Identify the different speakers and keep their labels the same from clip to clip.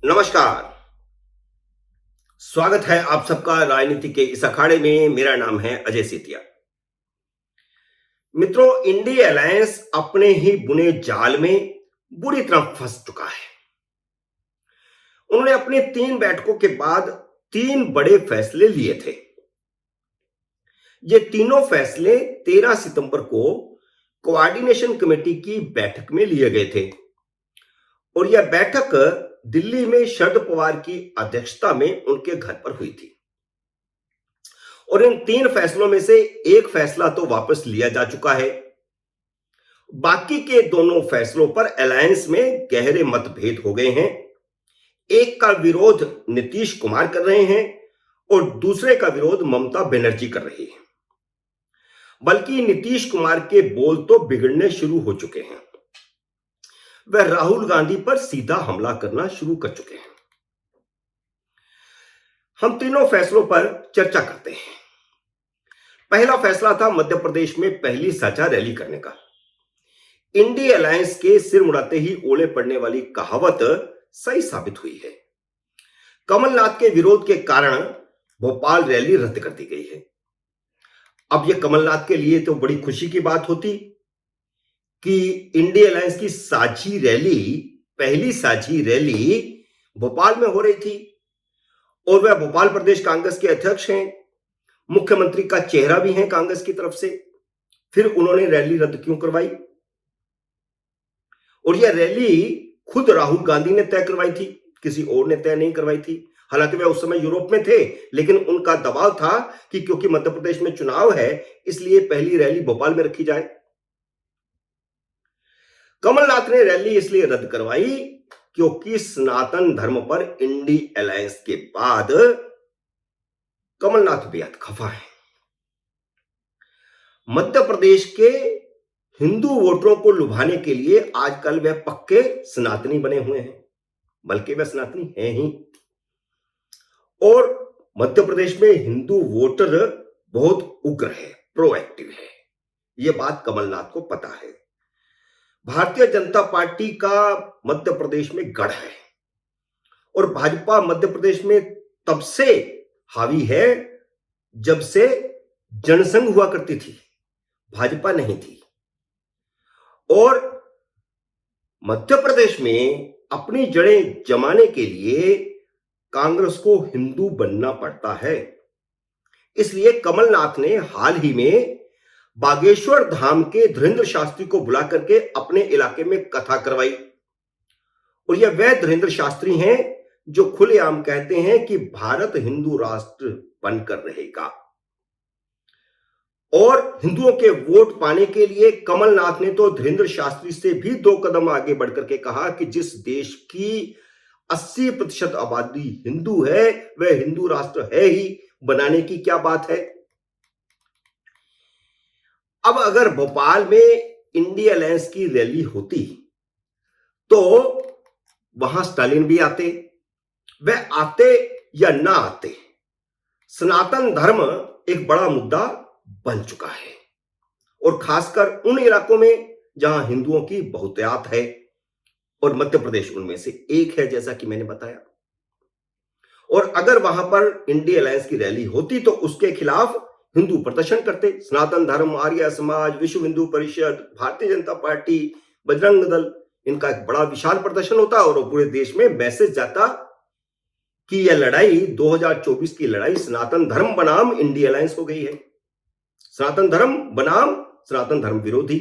Speaker 1: नमस्कार। स्वागत है आप सबका राजनीति के इस अखाड़े में। मेरा नाम है अजय सेतिया। मित्रों, इंडी अलायंस अपने ही बुने जाल में बुरी तरह फंस चुका है। उन्होंने अपनी 3 बैठकों के बाद 3 बड़े फैसले लिए थे। ये तीनों फैसले 13 सितंबर को कोऑर्डिनेशन कमेटी की बैठक में लिए गए थे और यह बैठक दिल्ली में शरद पवार की अध्यक्षता में उनके घर पर हुई थी। और इन 3 फैसलों में से एक फैसला तो वापस लिया जा चुका है। बाकी के दोनों फैसलों पर अलायंस में गहरे मतभेद हो गए हैं। एक का विरोध नीतीश कुमार कर रहे हैं और दूसरे का विरोध ममता बनर्जी कर रही है। बल्कि नीतीश कुमार के बोल तो बिगड़ने शुरू हो चुके हैं। वह राहुल गांधी पर सीधा हमला करना शुरू कर चुके हैं। हम तीनों फैसलों पर चर्चा करते हैं। पहला फैसला था मध्य प्रदेश में पहली साझा रैली करने का। इंडी अलायंस के सिर मुड़ाते ही ओले पड़ने वाली कहावत सही साबित हुई है। कमलनाथ के विरोध के कारण भोपाल रैली रद्द कर दी गई है। अब यह कमलनाथ के लिए तो बड़ी खुशी की बात होती कि इंडी अलायंस की साझी रैली, पहली साझी रैली भोपाल में हो रही थी और वह भोपाल प्रदेश कांग्रेस के अध्यक्ष हैं, मुख्यमंत्री का चेहरा भी हैं कांग्रेस की तरफ से। फिर उन्होंने रैली रद्द क्यों करवाई? और यह रैली खुद राहुल गांधी ने तय करवाई थी, किसी और ने तय नहीं करवाई थी। हालांकि वे उस समय यूरोप में थे, लेकिन उनका दबाव था कि क्योंकि मध्य प्रदेश में चुनाव है इसलिए पहली रैली भोपाल में रखी जाए। कमलनाथ ने रैली इसलिए रद्द करवाई क्योंकि सनातन धर्म पर इंडी अलायंस के बाद कमलनाथ बेहद खफा है। मध्य प्रदेश के हिंदू वोटरों को लुभाने के लिए आजकल वह पक्के सनातनी बने हुए हैं, बल्कि वह सनातनी हैं ही। और मध्य प्रदेश में हिंदू वोटर बहुत उग्र है, प्रोएक्टिव है। यह बात कमलनाथ को पता है। भारतीय जनता पार्टी का मध्य प्रदेश में गढ़ है और भाजपा मध्य प्रदेश में तब से हावी है जब से जनसंघ हुआ करती थी, भाजपा नहीं थी। और मध्य प्रदेश में अपनी जड़ें जमाने के लिए कांग्रेस को हिंदू बनना पड़ता है। इसलिए कमलनाथ ने हाल ही में बागेश्वर धाम के धीरेंद्र शास्त्री को बुला करके अपने इलाके में कथा करवाई। और यह वह धीरेंद्र शास्त्री हैं जो खुलेआम कहते हैं कि भारत हिंदू राष्ट्र बनकर रहेगा। और हिंदुओं के वोट पाने के लिए कमलनाथ ने तो धीरेंद्र शास्त्री से भी 2 कदम आगे बढ़कर के कहा कि जिस देश की 80% आबादी हिंदू है वह हिंदू राष्ट्र है ही, बनाने की क्या बात है। अब अगर भोपाल में इंडी अलायंस की रैली होती तो वहां स्टालिन भी आते। वह आते या ना आते, सनातन धर्म एक बड़ा मुद्दा बन चुका है और खासकर उन इलाकों में जहां हिंदुओं की बहुतायत है और मध्य प्रदेश उनमें से एक है, जैसा कि मैंने बताया। और अगर वहां पर इंडी अलायंस की रैली होती तो उसके खिलाफ हिंदू प्रदर्शन करते। सनातन धर्म, आर्य समाज, विश्व हिंदू परिषद, भारतीय जनता पार्टी, बजरंग दल, इनका एक बड़ा विशाल प्रदर्शन होता और पूरे देश में मैसेज जाता कि यह लड़ाई 2024 की लड़ाई सनातन धर्म बनाम इंडी अलायंस हो गई है। सनातन धर्म बनाम सनातन धर्म विरोधी।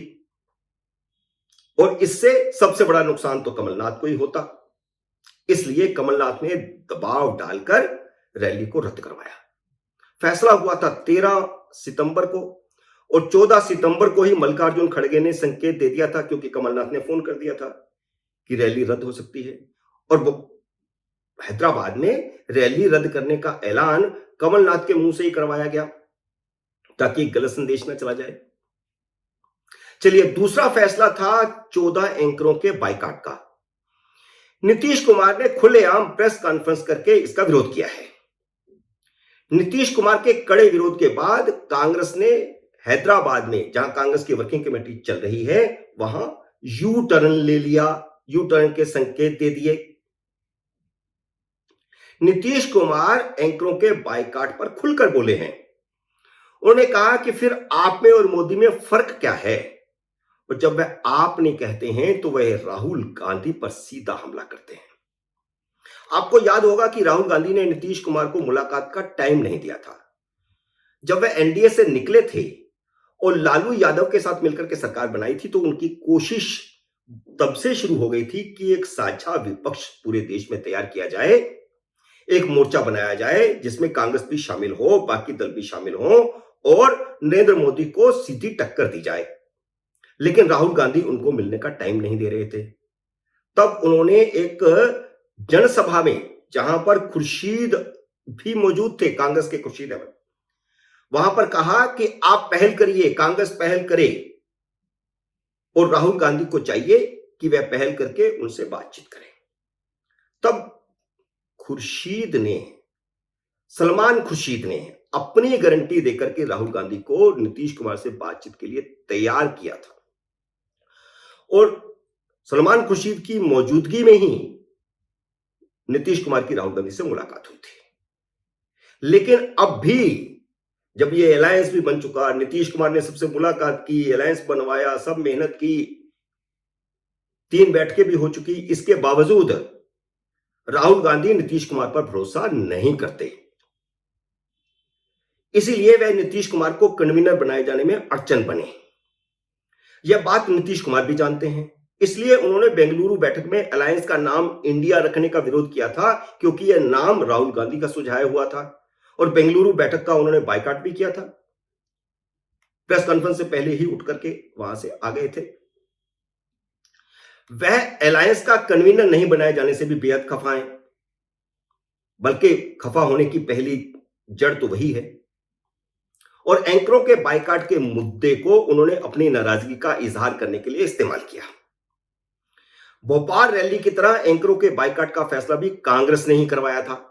Speaker 1: और इससे सबसे बड़ा नुकसान तो कमलनाथ को ही होता। इसलिए कमलनाथ ने दबाव डालकर रैली को रद्द करवाया। फैसला हुआ था 13 सितंबर को और 14 सितंबर को ही मल्लिकार्जुन खड़गे ने संकेत दे दिया था, क्योंकि कमलनाथ ने फोन कर दिया था कि रैली रद्द हो सकती है। और हैदराबाद में रैली रद्द करने का ऐलान कमलनाथ के मुंह से ही करवाया गया ताकि गलत संदेश न चला जाए। चलिए, दूसरा फैसला था 14 एंकरों के बाइकाट का। नीतीश कुमार ने खुलेआम प्रेस कॉन्फ्रेंस करके इसका विरोध किया है। नीतीश कुमार के कड़े विरोध के बाद कांग्रेस ने हैदराबाद में, जहां कांग्रेस की वर्किंग कमेटी चल रही है, वहां यू टर्न ले लिया, यू टर्न के संकेत दे दिए। नीतीश कुमार एंकरों के बायकॉट पर खुलकर बोले हैं। उन्होंने कहा कि फिर आप में और मोदी में फर्क क्या है, और जब वह आप नहीं कहते हैं तो वह राहुल गांधी पर सीधा हमला करते हैं। आपको याद होगा कि राहुल गांधी ने नीतीश कुमार को मुलाकात का टाइम नहीं दिया था। जब वह एनडीए से निकले थे और लालू यादव के साथ मिलकर के सरकार बनाई थी, तो उनकी कोशिश तब से शुरू हो गई थी कि एक साझा विपक्ष पूरे देश में तैयार किया जाए, एक मोर्चा बनाया जाए जिसमें कांग्रेस भी शामिल हो, बाकी दल भी शामिल हो और नरेंद्र मोदी को सीधी टक्कर दी जाए। लेकिन राहुल गांधी उनको मिलने का टाइम नहीं दे रहे थे। तब उन्होंने एक जनसभा में, जहां पर खुर्शीद भी मौजूद थे, कांग्रेस के खुर्शीद अहमद, वहां पर कहा कि आप पहल करिए, कांग्रेस पहल करे, और राहुल गांधी को चाहिए कि वह पहल करके उनसे बातचीत करें। तब सलमान खुर्शीद ने अपनी गारंटी देकर के राहुल गांधी को नीतीश कुमार से बातचीत के लिए तैयार किया था, और सलमान खुर्शीद की मौजूदगी में ही नीतीश कुमार की राहुल गांधी से मुलाकात हुई थी। लेकिन अब भी जब ये अलायंस भी बन चुका, नीतीश कुमार ने सबसे मुलाकात की, अलायंस बनवाया, सब मेहनत की, 3 बैठकें भी हो चुकी, इसके बावजूद राहुल गांधी नीतीश कुमार पर भरोसा नहीं करते। इसीलिए वह नीतीश कुमार को कन्वीनर बनाए जाने में अड़चन बने। यह बात नीतीश कुमार भी जानते हैं। इसलिए उन्होंने बेंगलुरु बैठक में अलायंस का नाम इंडिया रखने का विरोध किया था, क्योंकि यह नाम राहुल गांधी का सुझाया हुआ था, और बेंगलुरु बैठक का उन्होंने बायकॉट भी किया था। प्रेस कॉन्फ्रेंस से पहले ही उठ करके वहां से आ गए थे। वह अलायंस का कन्वीनर नहीं बनाए जाने से भी बेहद खफा है, बल्कि खफा होने की पहली जड़ तो वही है। और एंकरों के बायकॉट के मुद्दे को उन्होंने अपनी नाराजगी का इजहार करने के लिए इस्तेमाल किया। भोपाल रैली की तरह एंकरों के बायकॉट का फैसला भी कांग्रेस ने ही करवाया था।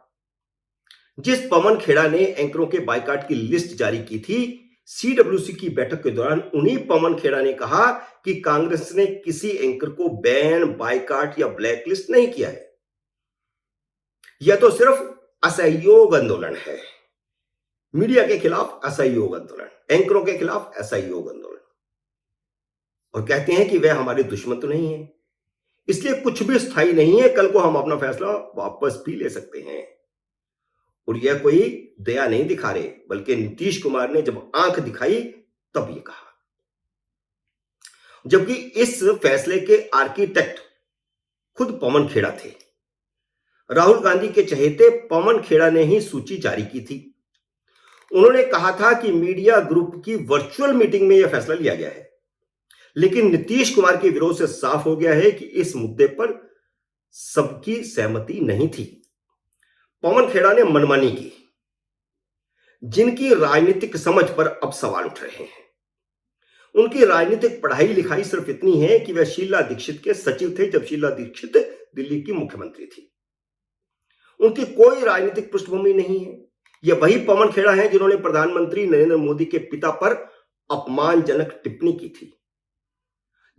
Speaker 1: जिस पवन खेड़ा ने एंकरों के बायकॉट की लिस्ट जारी की थी, सीडब्ल्यूसी की बैठक के दौरान उन्हीं पवन खेड़ा ने कहा कि कांग्रेस ने किसी एंकर को बैन, बायकॉट या ब्लैकलिस्ट नहीं किया है। यह तो सिर्फ असहयोग आंदोलन है, मीडिया के खिलाफ असहयोग आंदोलन, एंकरों के खिलाफ असहयोग आंदोलन। और कहते हैं कि वह हमारे दुश्मन तो नहीं है, इसलिए कुछ भी स्थायी नहीं है, कल को हम अपना फैसला वापस भी ले सकते हैं। और यह कोई दया नहीं दिखा रहे, बल्कि नीतीश कुमार ने जब आंख दिखाई तब ये कहा। जबकि इस फैसले के आर्किटेक्ट खुद पवन खेड़ा थे। राहुल गांधी के चहेते पवन खेड़ा ने ही सूची जारी की थी। उन्होंने कहा था कि मीडिया ग्रुप की वर्चुअल मीटिंग में यह फैसला लिया गया है, लेकिन नीतीश कुमार के विरोध से साफ हो गया है कि इस मुद्दे पर सबकी सहमति नहीं थी। पवन खेड़ा ने मनमानी की, जिनकी राजनीतिक समझ पर अब सवाल उठ रहे हैं। उनकी राजनीतिक पढ़ाई लिखाई सिर्फ इतनी है कि वह शीला दीक्षित के सचिव थे जब शीला दीक्षित दिल्ली की मुख्यमंत्री थी। उनकी कोई राजनीतिक पृष्ठभूमि नहीं है। यह वही पवन खेड़ा है जिन्होंने प्रधानमंत्री नरेंद्र मोदी के पिता पर अपमानजनक टिप्पणी की थी।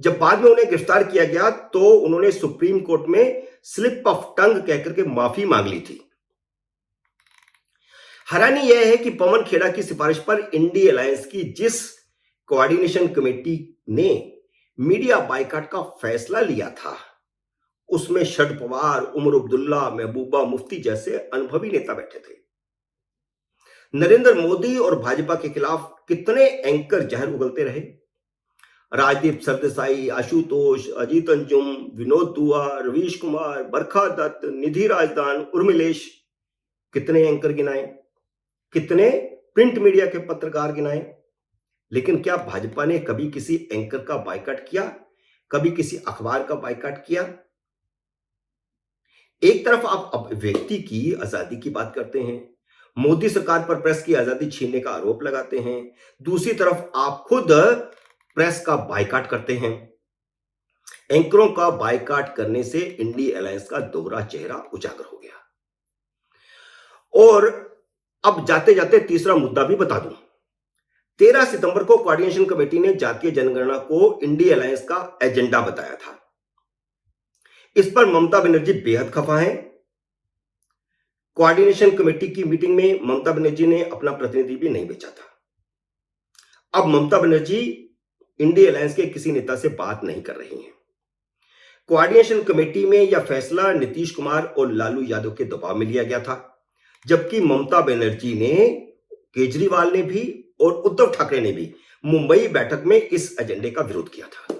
Speaker 1: जब बाद में उन्हें गिरफ्तार किया गया तो उन्होंने सुप्रीम कोर्ट में स्लिप ऑफ टंग कहकर के माफी मांग ली थी। हैरानी यह है कि पवन खेड़ा की सिफारिश पर इंडी अलायंस की जिस कोऑर्डिनेशन कमेटी ने मीडिया बायकॉट का फैसला लिया था, उसमें शरद पवार, उमर अब्दुल्ला, महबूबा मुफ्ती जैसे अनुभवी नेता बैठे थे। नरेंद्र मोदी और भाजपा के खिलाफ कितने एंकर जहर उगलते रहे। राजदीप सरदेसाई, आशुतोष, अजीत अंजुम, विनोद दुआ, रवीश कुमार, बरखा दत्त, निधि राजदान, उर्मिलेश, कितने एंकर गिनाए, कितने प्रिंट मीडिया के पत्रकार गिनाए। लेकिन क्या भाजपा ने कभी किसी एंकर का बायकॉट किया, कभी किसी अखबार का बायकॉट किया? एक तरफ आप अभिव्यक्ति की आजादी की बात करते हैं, मोदी सरकार पर प्रेस की आजादी छीनने का आरोप लगाते हैं, दूसरी तरफ आप खुद प्रेस का बायकॉट करते हैं। एंकरों का बायकॉट करने से इंडी अलायंस का दोहरा चेहरा उजागर हो गया। और अब जाते जाते तीसरा मुद्दा भी बता दूं। 13 सितंबर को कोऑर्डिनेशन कमेटी ने जातीय जनगणना को इंडी अलायंस का एजेंडा बताया था। इस पर ममता बनर्जी बेहद खफा हैं। कोऑर्डिनेशन कमेटी की मीटिंग में ममता बनर्जी ने अपना प्रतिनिधि भी नहीं भेजा था। अब ममता बनर्जी इंडिया अलायंस के किसी नेता से बात नहीं कर रही हैं। कोऑर्डिनेशन कमेटी में यह फैसला नीतीश कुमार और लालू यादव के दबाव में लिया गया था, जबकि ममता बनर्जी ने, केजरीवाल ने भी और उद्धव ठाकरे ने भी मुंबई बैठक में इस एजेंडे का विरोध किया था।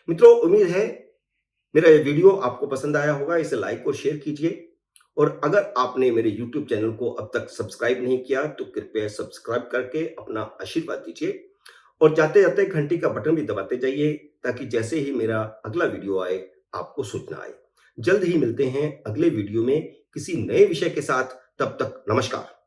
Speaker 1: मित्रों, उम्मीद है मेरा ये वीडियो आपको पसंद आया होगा। इसे लाइक और शेयर कीजिए, और अगर आपने मेरे YouTube चैनल को अब तक सब्सक्राइब नहीं किया तो कृपया सब्सक्राइब करके अपना आशीर्वाद दीजिए, और जाते जाते घंटी का बटन भी दबाते जाइए, ताकि जैसे ही मेरा अगला वीडियो आए आपको सूचना आए। जल्द ही मिलते हैं अगले वीडियो में किसी नए विषय के साथ। तब तक नमस्कार।